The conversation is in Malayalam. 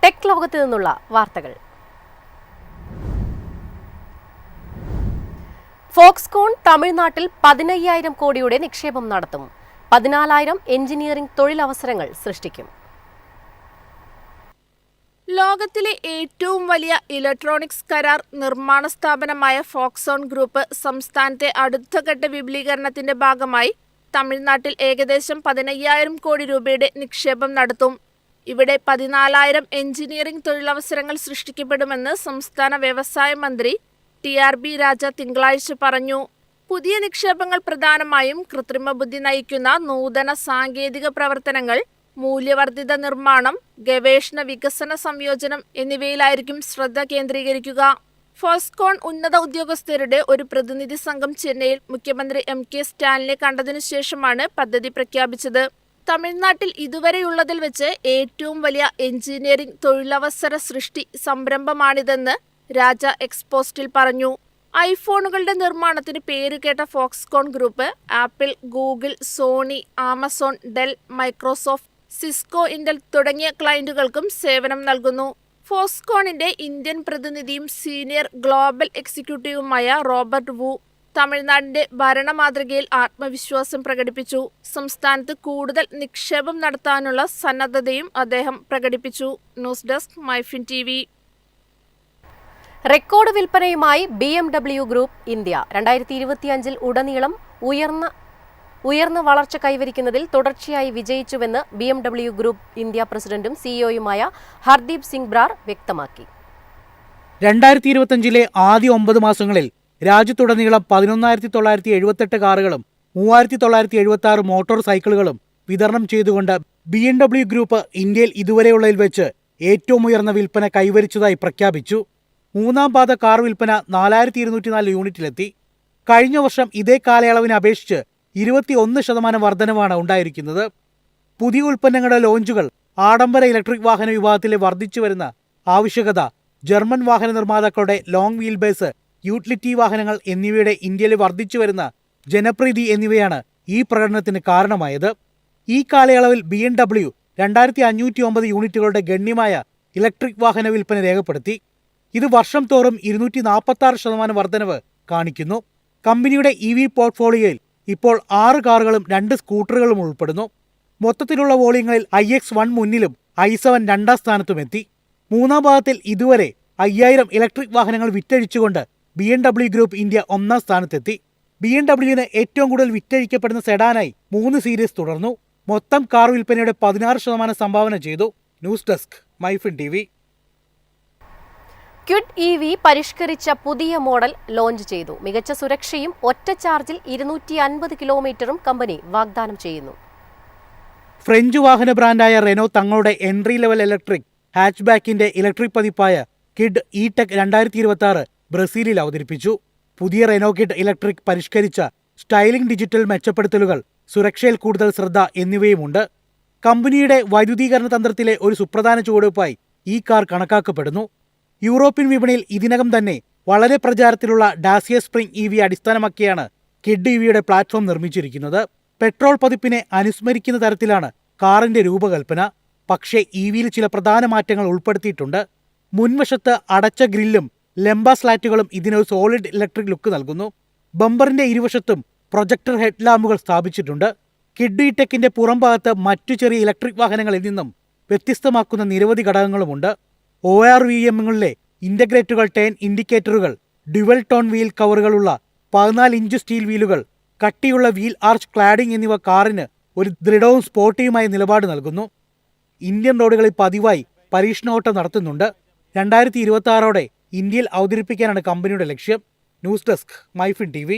ടെക് ലോകത്ത് നിന്നുള്ള വാർത്തകൾ. ഫോക്സ്കോൺ തമിഴ്നാട്ടിൽ 15,000 കോടിയുടെ നിക്ഷേപം നടത്തും. 14,000 എഞ്ചിനീയറിംഗ് തൊഴിലവസരങ്ങൾ സൃഷ്ടിക്കും. ലോകത്തിലെ ഏറ്റവും വലിയ ഇലക്ട്രോണിക്സ് കരാർ നിർമ്മാണ സ്ഥാപനമായ ഫോക്സോൺ ഗ്രൂപ്പ് സംസ്ഥാനത്തെ അടുത്തഘട്ട വിപുലീകരണത്തിന്റെ ഭാഗമായി തമിഴ്നാട്ടിൽ ഏകദേശം 15,000 കോടി രൂപയുടെ നിക്ഷേപം നടത്തും. ഇവിടെ 14,000 എഞ്ചിനീയറിംഗ് തൊഴിലവസരങ്ങൾ സൃഷ്ടിക്കപ്പെടുമെന്ന് സംസ്ഥാന വ്യവസായ മന്ത്രി TRB രാജ തിങ്കളാഴ്ച പറഞ്ഞു. പുതിയ നിക്ഷേപങ്ങൾ പ്രധാനമായും കൃത്രിമ ബുദ്ധി നയിക്കുന്ന നൂതന സാങ്കേതിക പ്രവർത്തനങ്ങൾ, മൂല്യവർദ്ധിത നിർമ്മാണം, ഗവേഷണ വികസന സംയോജനം എന്നിവയിലായിരിക്കും ശ്രദ്ധ കേന്ദ്രീകരിക്കുക. ഫോക്സ്കോൺ ഉന്നത ഉദ്യോഗസ്ഥരുടെ ഒരു പ്രതിനിധി സംഘം ചെന്നൈയിൽ മുഖ്യമന്ത്രി MK സ്റ്റാലിനെ കണ്ടതിനു ശേഷമാണ് പദ്ധതി പ്രഖ്യാപിച്ചത്. തമിഴ്നാട്ടിൽ ഇതുവരെയുള്ളതിൽ വെച്ച് ഏറ്റവും വലിയ എഞ്ചിനീയറിംഗ് തൊഴിലവസര സൃഷ്ടി സംരംഭമാണിതെന്ന് രാജ എക്സ്പോസ്റ്റിൽ പറഞ്ഞു. ഐഫോണുകളുടെ നിർമ്മാണത്തിന് പേരുകേട്ട Foxconn group Apple, Google, Sony, Amazon, Dell, Microsoft, Cisco, Intel തുടങ്ങിയ ക്ലയന്റുകൾക്കും സേവനം നൽകുന്നു. ഫോക്സ്കോണിന്റെ ഇന്ത്യൻ പ്രതിനിധിയും സീനിയർ ഗ്ലോബൽ എക്സിക്യൂട്ടീവുമായ റോബർട്ട് വു തമിഴ്നാടിന്റെ ഭരണ മാതൃകയിൽ ആത്മവിശ്വാസം പ്രകടിപ്പിച്ചു. സംസ്ഥാനത്ത് കൂടുതൽ നിക്ഷേപം നടത്താനുള്ള സന്നദ്ധതയും അദ്ദേഹം പ്രകടിപ്പിച്ചു. News desk MyFin TV. Record വിൽപ്പനയുമായി BMW ഗ്രൂപ്പ് ഇന്ത്യ 2025 ഉടനീളം ഉയർന്ന വളർച്ച കൈവരിക്കുന്നതിൽ തുടർച്ചയായി വിജയിച്ചുവെന്ന് BMW ഗ്രൂപ്പ് ഇന്ത്യ പ്രസിഡന്റും CEOയുമായ ഹർദീപ് സിംഗ് ബ്രാർ വ്യക്തമാക്കി. 2025 ആദ്യ 9 മാസങ്ങളിൽ രാജ്യത്തുടനീളം 11,978 കാറുകളും 3,976 മോട്ടോർ സൈക്കിളുകളും വിതരണം ചെയ്തുകൊണ്ട് BMW ഗ്രൂപ്പ് ഇന്ത്യയിൽ ഇതുവരെയുള്ളതിൽ വെച്ച് ഏറ്റവും ഉയർന്ന വിൽപ്പന കൈവരിച്ചതായി പ്രഖ്യാപിച്ചു. മൂന്നാം പാദ കാർ വിൽപ്പന 4,204 യൂണിറ്റിലെത്തി. കഴിഞ്ഞ വർഷം ഇതേ കാലയളവിനെ അപേക്ഷിച്ച് 21% വർധനവാണ് ഉണ്ടായിരിക്കുന്നത്. പുതിയ ഉൽപ്പന്നങ്ങളുടെ ലോഞ്ചുകൾ, ആഡംബര ഇലക്ട്രിക് വാഹന വിഭാഗത്തിലെ വർദ്ധിച്ചുവരുന്ന ആവശ്യകത, ജർമ്മൻ വാഹന നിർമ്മാതാക്കളുടെ ലോങ് വീൽ ബേസ് യൂട്ടിലിറ്റി വാഹനങ്ങൾ എന്നിവയുടെ ഇന്ത്യയിൽ വർദ്ധിച്ചുവരുന്ന ജനപ്രീതി എന്നിവയാണ് ഈ പ്രകടനത്തിന് കാരണമായത്. ഈ കാലയളവിൽ BMW 2,509 യൂണിറ്റുകളുടെ ഗണ്യമായ ഇലക്ട്രിക് വാഹന വിൽപ്പന രേഖപ്പെടുത്തി. ഇത് വർഷം തോറും 246% വർധനവ് കാണിക്കുന്നു. കമ്പനിയുടെ EV പോർട്ട്ഫോളിയോയിൽ ഇപ്പോൾ 6 കാറുകളും 2 സ്കൂട്ടറുകളും ഉൾപ്പെടുന്നു. മൊത്തത്തിലുള്ള വോളിയങ്ങളിൽ iX1 മുന്നിലും i7 രണ്ടാം സ്ഥാനത്തുമെത്തി. മൂന്നാം പാദത്തിൽ ഇതുവരെ 5,000 ഇലക്ട്രിക് വാഹനങ്ങൾ വിറ്റഴിച്ചുകൊണ്ട് BMW ഗ്രൂപ്പ് ഇന്ത്യ ഒന്നാം സ്ഥാനത്തെത്തി. BMWന് ഏറ്റവും കൂടുതൽ വിറ്റഴിക്കപ്പെടുന്ന സെഡാനായി 3 സീരീസ് തുടർന്നു. മൊത്തം കാർ വിൽപ്പനയുടെ 16% സംഭാവന ചെയ്തു. News desk MyFin TV. Kwid EV പരിഷ്കരിച്ച പുതിയ മോഡൽ ലോഞ്ച് ചെയ്തു. മികച്ച സുരക്ഷയും ഒറ്റ ചാർജിൽ 250 കിലോമീറ്ററും കമ്പനി വാഗ്ദാനം ചെയ്യുന്നു. ഫ്രഞ്ച് വാഹന ബ്രാൻഡായ റെനോ തങ്ങളുടെ എൻട്രി ലെവൽ ഇലക്ട്രിക് ഹാച്ച്ബാക്കിന്റെ ഇലക്ട്രിക് പതിപ്പായ കിഡ് E-Tech 2026 ബ്രസീലിൽ അവതരിപ്പിച്ചു. പുതിയ റെനോ കിഡ് ഇലക്ട്രിക് പരിഷ്കരിച്ച സ്റ്റൈലിംഗ്, ഡിജിറ്റൽ മെച്ചപ്പെടുത്തലുകൾ, സുരക്ഷയിൽ കൂടുതൽ ശ്രദ്ധ എന്നിവയുമുണ്ട്. കമ്പനിയുടെ വൈദ്യുതീകരണ തന്ത്രത്തിലെ ഒരു സുപ്രധാന ചുവടുവയ്പായി ഈ കാർ കണക്കാക്കപ്പെടുന്നു. യൂറോപ്യൻ വിപണിയിൽ ഇതിനകം തന്നെ വളരെ പ്രചാരത്തിലുള്ള ഡാസിയ സ്പ്രിംഗ് EV അടിസ്ഥാനമാക്കിയാണ് കിഡ് EVയുടെ പ്ലാറ്റ്ഫോം നിർമ്മിച്ചിരിക്കുന്നത്. പെട്രോൾ പതിപ്പിനെ അനുസ്മരിക്കുന്ന തരത്തിലാണ് കാറിന്റെ രൂപകൽപ്പന. പക്ഷേ EVയിൽ ചില പ്രധാന മാറ്റങ്ങൾ ഉൾപ്പെടുത്തിയിട്ടുണ്ട്. മുൻവശത്ത് അടച്ച ഗ്രില്ലും ലംബ സ്ലാറ്റുകളും ഇതിനൊരു സോളിഡ് ഇലക്ട്രിക് ലുക്ക് നൽകുന്നു. ബമ്പറിന്റെ ഇരുവശത്തും പ്രൊജക്ടർ ഹെഡ് ലാമ്പുകൾ സ്ഥാപിച്ചിട്ടുണ്ട്. കിഡ് E-Techന്റെ പുറം ഭാഗത്ത് മറ്റു ചെറിയ ഇലക്ട്രിക് വാഹനങ്ങളിൽ നിന്നും വ്യത്യസ്തമാക്കുന്ന നിരവധി ഘടകങ്ങളുമുണ്ട്. ORVMകളിലെ ഇന്റഗ്രേറ്റുകൾ, ടേൺ ഇൻഡിക്കേറ്ററുകൾ, ഡ്യുവൽ ടോൺ വീൽ കവറുകളുള്ള 14 ഇഞ്ച് സ്റ്റീൽ വീലുകൾ, കട്ടിയുള്ള വീൽ ആർച്ച് ക്ലാഡിംഗ് എന്നിവ കാറിന് ഒരു ദൃഢവും സ്പോർട്ടിയുമായ നിലപാട് നൽകുന്നു. ഇന്ത്യൻ റോഡുകളിൽ പതിവായി പരീക്ഷണോട്ടം നടത്തുന്നുണ്ട്. 2026 ഇന്ത്യയിൽ അവതരിപ്പിക്കാനാണ് കമ്പനിയുടെ ലക്ഷ്യം. News desk MyFin TV.